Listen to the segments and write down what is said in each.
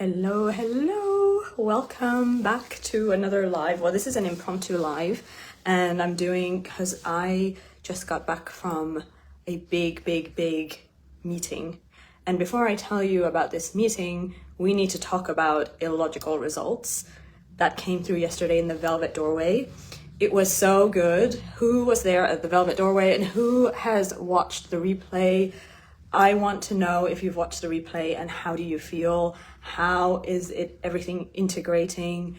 Hello, hello. Welcome back to another live. Well, this is an impromptu live and I'm doing because I just got back from a big meeting. And before I tell you about this meeting, we need to talk about illogical results that came through yesterday in the Velvet Doorway. It was so good. Who was there at the Velvet Doorway and who has watched the replay? I want to know if you've watched the replay and how do you feel? How is it everything integrating?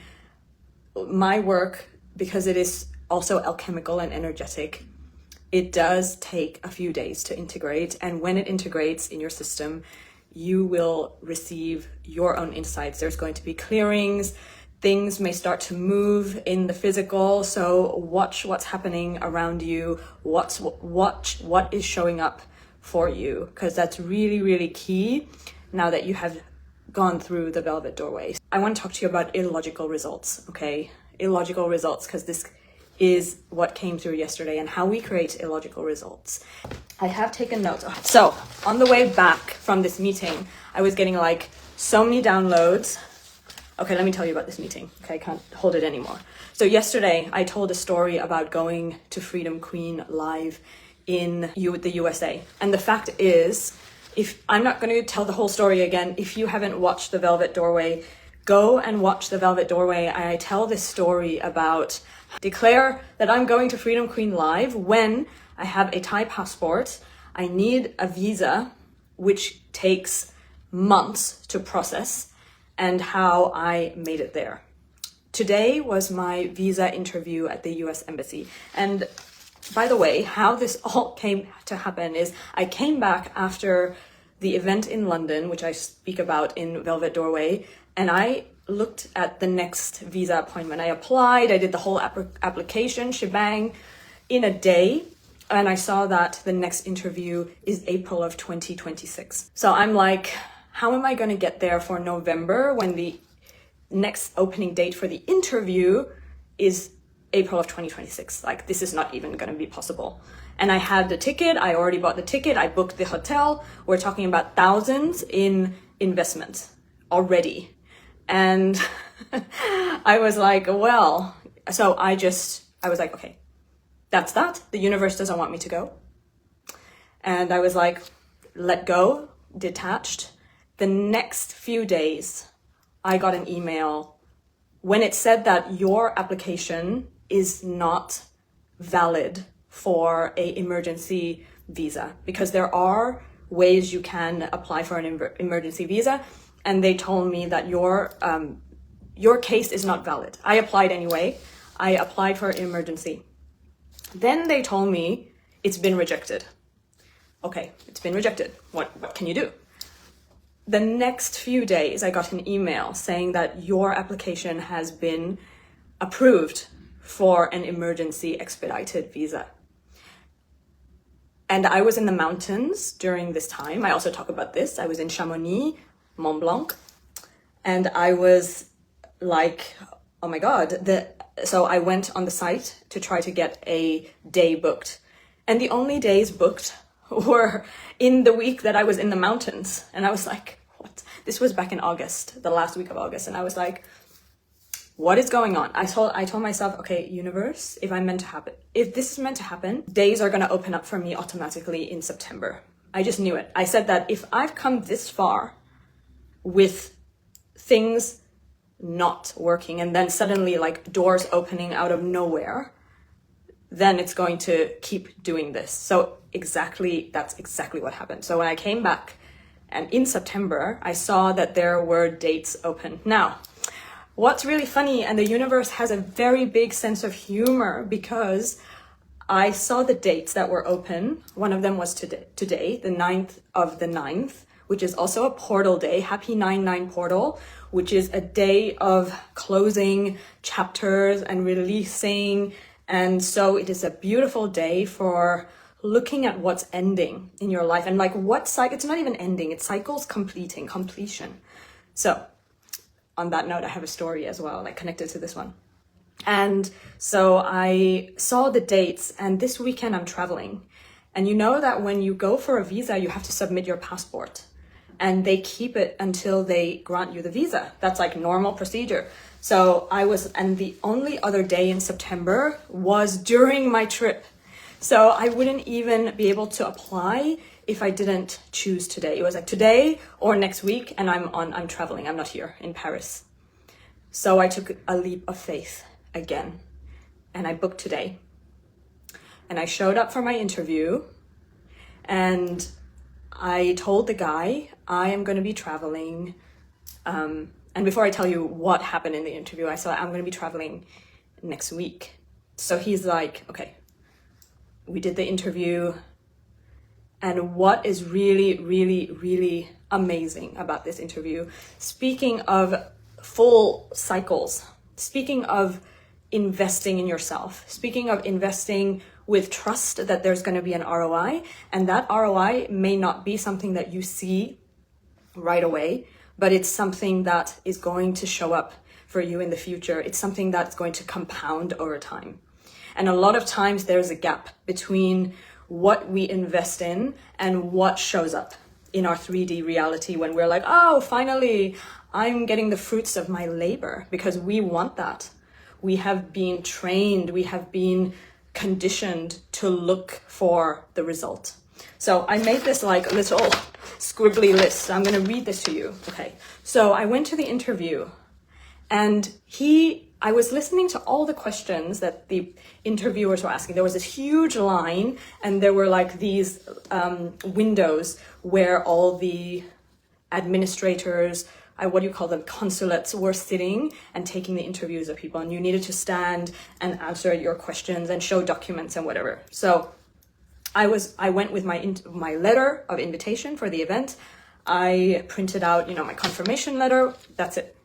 My work, because it is also alchemical and energetic, it does take a few days to integrate. And when it integrates in your system, you will receive your own insights. There's going to be clearings. Things may start to move in the physical. So watch what's happening around you. Watch what is showing up for you, because that's really key now that you have gone through the Velvet Doorway. I want to talk to you about illogical results, okay? Illogical results, because this is what came through yesterday and how we create illogical results. I have taken notes. So on the way back from this meeting, I was getting like so many downloads. Okay, let me tell you about this meeting. Okay, I can't hold it anymore. So yesterday I told a story about going to Freedom Queen live in the USA. And the fact is, if I'm not going to tell the whole story again, if you haven't watched the Velvet Doorway, go and watch the Velvet Doorway. I tell this story about declare that I'm going to Freedom Queen live when I have a Thai passport. I need a visa, which takes months to process, and how I made it there. Today was my visa interview at the US Embassy. And by the way, how this all came to happen is I came back after the event in London, which I speak about in Velvet Doorway, and I looked at the next visa appointment. I applied, I did the whole application shebang in a day, and I saw that the next interview is April of 2026. So I'm like, how am I going to get there for November when the next opening date for the interview is April of 2026. Like, this is not even going to be possible. And I had the ticket. I already bought the ticket. I booked the hotel. We're talking about thousands in investment already. And I was like, well, so I was like, okay, that's that. The universe doesn't want me to go. And I was like, let go, detached. The next few days, I got an email when it said that your application is not valid for a emergency visa, because there are ways you can apply for an emergency visa, and they told me that your case is not valid. I applied anyway. I applied for an emergency. Then they told me it's been rejected. Okay, it's been rejected. What can you do? The next few days, I got an email saying that your application has been approved for an emergency expedited visa. And I was in the mountains during this time. I also talk about this. I was in Chamonix, Mont Blanc, and I was like, oh my God. So I went on the site to try to get a day booked. And the only days booked were in the week that I was in the mountains. And I was like, what? This was back in August, the last week of August. And I was like, what is going on? I told myself, okay, universe, if this is meant to happen, days are going to open up for me automatically in September. I just knew it. I said that if I've come this far with things not working and then suddenly like doors opening out of nowhere, then it's going to keep doing this. So that's exactly what happened. So when I came back and in September, I saw that there were dates open. Now, what's really funny, and the universe has a very big sense of humor, because I saw the dates that were open. One of them was today, the 9th of the 9th, which is also a portal day, happy 9/9 portal, which is a day of closing chapters and releasing. And so it is a beautiful day for looking at what's ending in your life and like it's not even ending, it's cycles completion. So on that note, I have a story as well, like connected to this one. And so I saw the dates, and this weekend I'm traveling. And you know that when you go for a visa, you have to submit your passport. and they keep it until they grant you the visa. That's like normal procedure. So and the only other day in September was during my trip. So I wouldn't even be able to apply if I didn't choose today. It was like today or next week, and I'm traveling. I'm not here in Paris. So I took a leap of faith again, and I booked today. And I showed up for my interview, and I told the guy I am going to be traveling. And before I tell you what happened in the interview, I said I'm going to be traveling next week. So he's like, okay, we did the interview. And what is really, really, really amazing about this interview, speaking of full cycles, speaking of investing in yourself, speaking of investing with trust that there's going to be an ROI, and that ROI may not be something that you see right away, but it's something that is going to show up for you in the future. It's something that's going to compound over time. And a lot of times there's a gap between what we invest in and what shows up in our 3D reality when we're like, oh, finally, I'm getting the fruits of my labor, because we want that. We have been trained, we have been conditioned to look for the result. So I made this like little scribbly list. I'm going to read this to you. Okay. So I went to the interview, and I was listening to all the questions that the interviewers were asking. There was this huge line, and there were like these windows where all the administrators, what do you call them, consulates, were sitting and taking the interviews of people, and you needed to stand and answer your questions and show documents and whatever. So I went with my letter of invitation for the event. I printed out, my confirmation letter. That's it.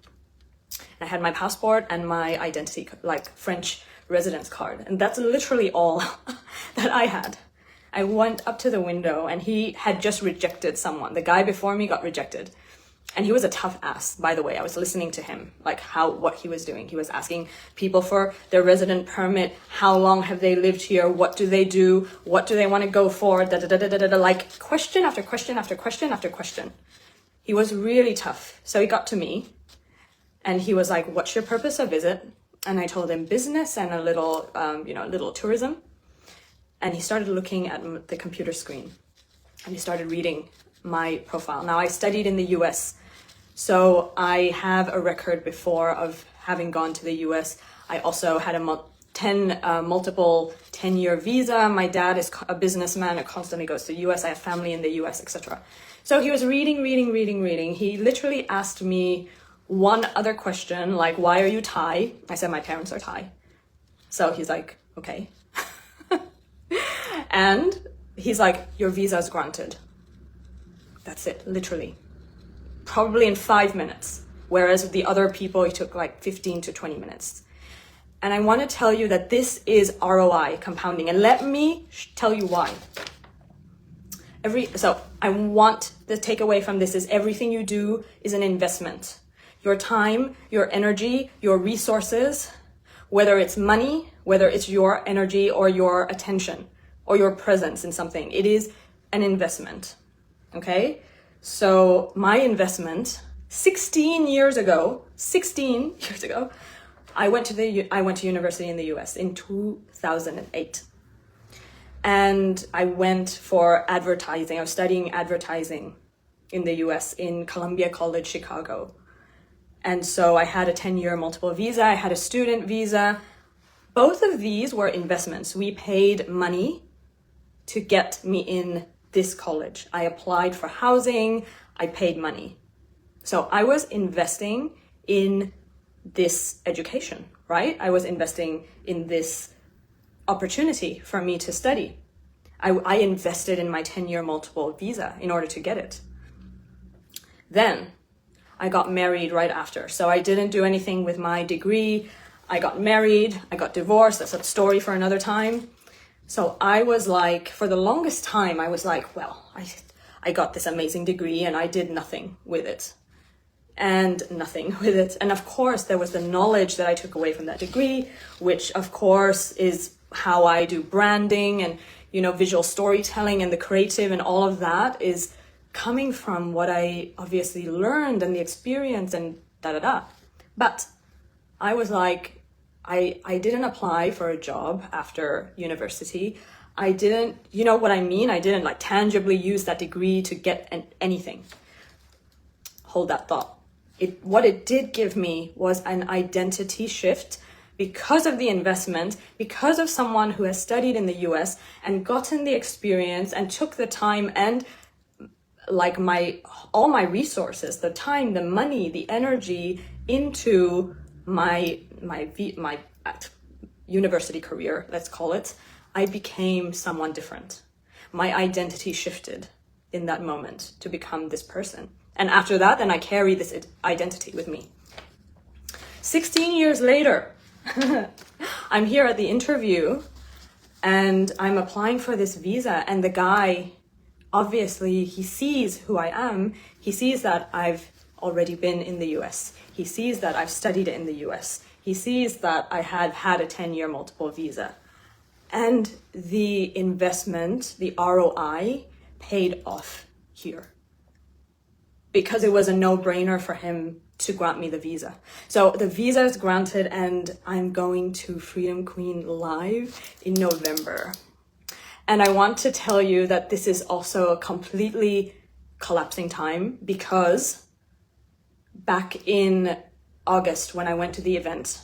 I had my passport and my identity, like French residence card. And that's literally all that I had. I went up to the window, and he had just rejected someone. The guy before me got rejected. And he was a tough ass, by the way. I was listening to him, like what he was doing. He was asking people for their resident permit. How long have they lived here? What do they do? What do they want to go for? Like question after question after question after question. He was really tough. So he got to me, and he was like, what's your purpose of visit? And I told him business and a little, little tourism. And he started looking at the computer screen, and he started reading my profile. Now, I studied in the US, so I have a record before of having gone to the US. I also had a multiple 10-year visa. My dad is a businessman and constantly goes to the US. I have family in the US, etc. So he was reading. He literally asked me one other question, like, why are you Thai? I said, my parents are Thai. So he's like, okay. And he's like, your visa is granted. That's it, literally. Probably in 5 minutes. Whereas the other people, it took like 15 to 20 minutes. And I want to tell you that this is ROI compounding. And let me tell you why. So I want the takeaway from this is everything you do is an investment. Your time, your energy, your resources, whether it's money, whether it's your energy or your attention or your presence in something, it is an investment. Okay? So my investment 16 years ago, I went to university in the US in 2008. And I went for advertising. I was studying advertising in the US in Columbia College, Chicago. And so I had a 10-year multiple visa. I had a student visa. Both of these were investments. We paid money to get me in this college. I applied for housing. I paid money. So I was investing in this education, right? I was investing in this opportunity for me to study. I invested in my 10-year multiple visa in order to get it. Then I got married right after. So I didn't do anything with my degree. I got married, I got divorced. That's a story for another time. So I was like, for the longest time, I was like, well, I got this amazing degree and I did nothing with it. And of course, there was the knowledge that I took away from that degree, which of course is how I do branding and, visual storytelling and the creative and all of that is coming from what I obviously learned and the experience and da-da-da. But I was like, I didn't apply for a job after university. I didn't, you know what I mean? I didn't like tangibly use that degree to get anything. Hold that thought. What it did give me was an identity shift because of the investment, because of someone who has studied in the US and gotten the experience and took the time and like all my resources, the time, the money, the energy into my university career, let's call it. I became someone different. My identity shifted in that moment to become this person. And after that, then I carry this identity with me. 16 years later, I'm here at the interview and I'm applying for this visa, and the guy, obviously, he sees who I am. He sees that I've already been in the US. He sees that I've studied in the US. He sees that I had a 10-year multiple visa. And the investment, the ROI, paid off here. Because it was a no-brainer for him to grant me the visa. So the visa is granted and I'm going to Freedom Queen Live in November. And I want to tell you that this is also a completely collapsing time, because back in August when I went to the event,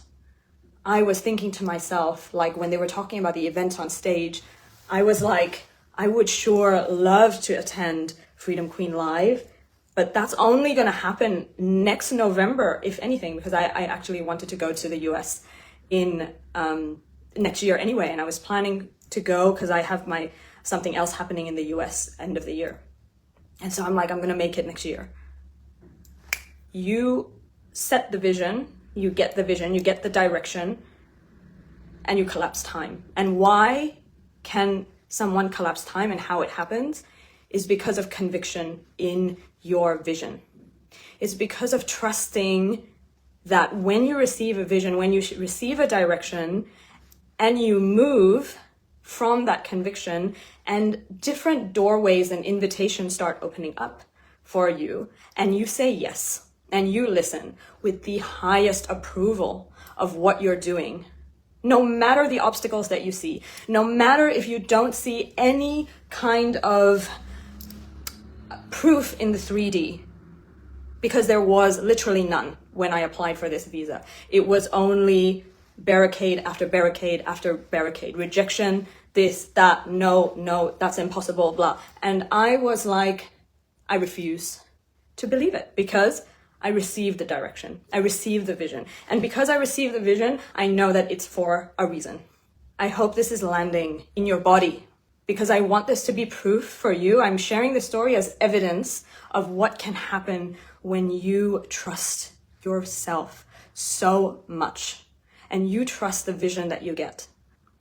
I was thinking to myself, like when they were talking about the event on stage, I was like, I would sure love to attend Freedom Queen Live, but that's only going to happen next November, if anything, because I actually wanted to go to the US in next year anyway. And I was planning to go because I have something else happening in the US end of the year. And so I'm like, I'm going to make it next year. You set the vision, you get the vision, you get the direction, and you collapse time. And why can someone collapse time and how it happens is because of conviction in your vision. It's because of trusting that when you receive a vision, when you receive a direction, and you move from that conviction, and different doorways and invitations start opening up for you, and you say yes, and you listen with the highest approval of what you're doing, no matter the obstacles that you see, no matter if you don't see any kind of proof in the 3D, because there was literally none when I applied for this visa. It was only barricade after barricade after barricade, rejection, this, that, no, that's impossible, blah. And I was like, I refuse to believe it, because I received the direction, I received the vision. And because I received the vision, I know that it's for a reason. I hope this is landing in your body, because I want this to be proof for you. I'm sharing this story as evidence of what can happen when you trust yourself so much and you trust the vision that you get.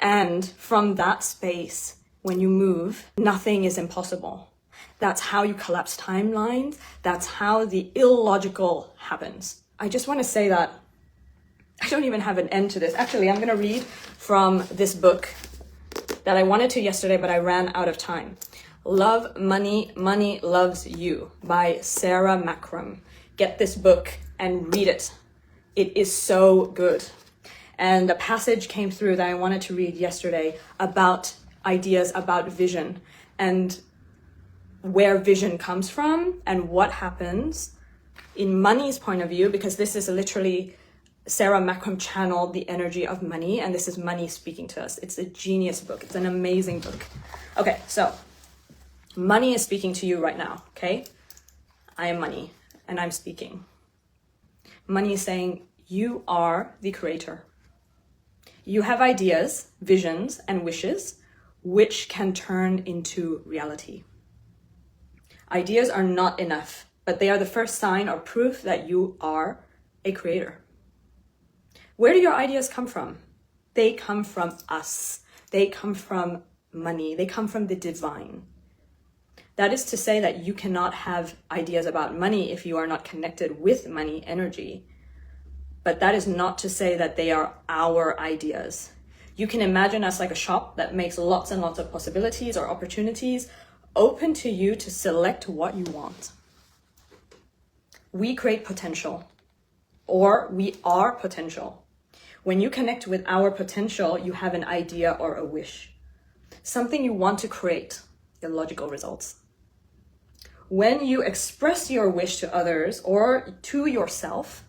And from that space, when you move, nothing is impossible. That's how you collapse timelines. That's how the illogical happens. I just want to say that I don't even have an end to this. Actually, I'm going to read from this book that I wanted to yesterday, but I ran out of time. Love Money, Money Loves You by Sarah Macram. Get this book and read it. It is so good. And a passage came through that I wanted to read yesterday about ideas about vision and where vision comes from and what happens in money's point of view, because this is literally Sarah Macram channeled the energy of money, and this is money speaking to us. It's a genius book. It's an amazing book. Okay, so money is speaking to you right now, okay? I am money, and I'm speaking. Money is saying, you are the creator. You have ideas, visions, and wishes, which can turn into reality. Ideas are not enough, but they are the first sign or proof that you are a creator. Where do your ideas come from? They come from us. They come from money. They come from the divine. That is to say that you cannot have ideas about money if you are not connected with money energy. But that is not to say that they are our ideas. You can imagine us like a shop that makes lots and lots of possibilities or opportunities open to you to select what you want. We create potential, or we are potential. When you connect with our potential, you have an idea or a wish, something you want to create, illogical results. When you express your wish to others or to yourself,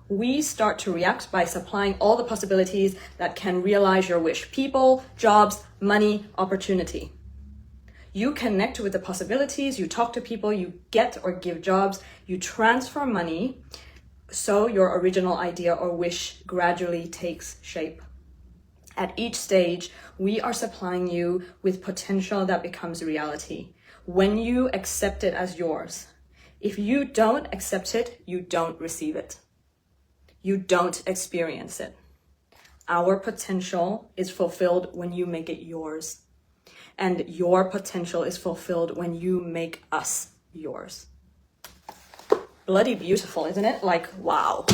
we start to react by supplying all the possibilities that can realize your wish. People, jobs, money, opportunity. You connect with the possibilities, you talk to people, you get or give jobs, you transfer money, so your original idea or wish gradually takes shape. At each stage, we are supplying you with potential that becomes reality when you accept it as yours. If you don't accept it, you don't receive it. You don't experience it. Our potential is fulfilled when you make it yours. And your potential is fulfilled when you make us yours. Bloody beautiful, isn't it? Like, wow.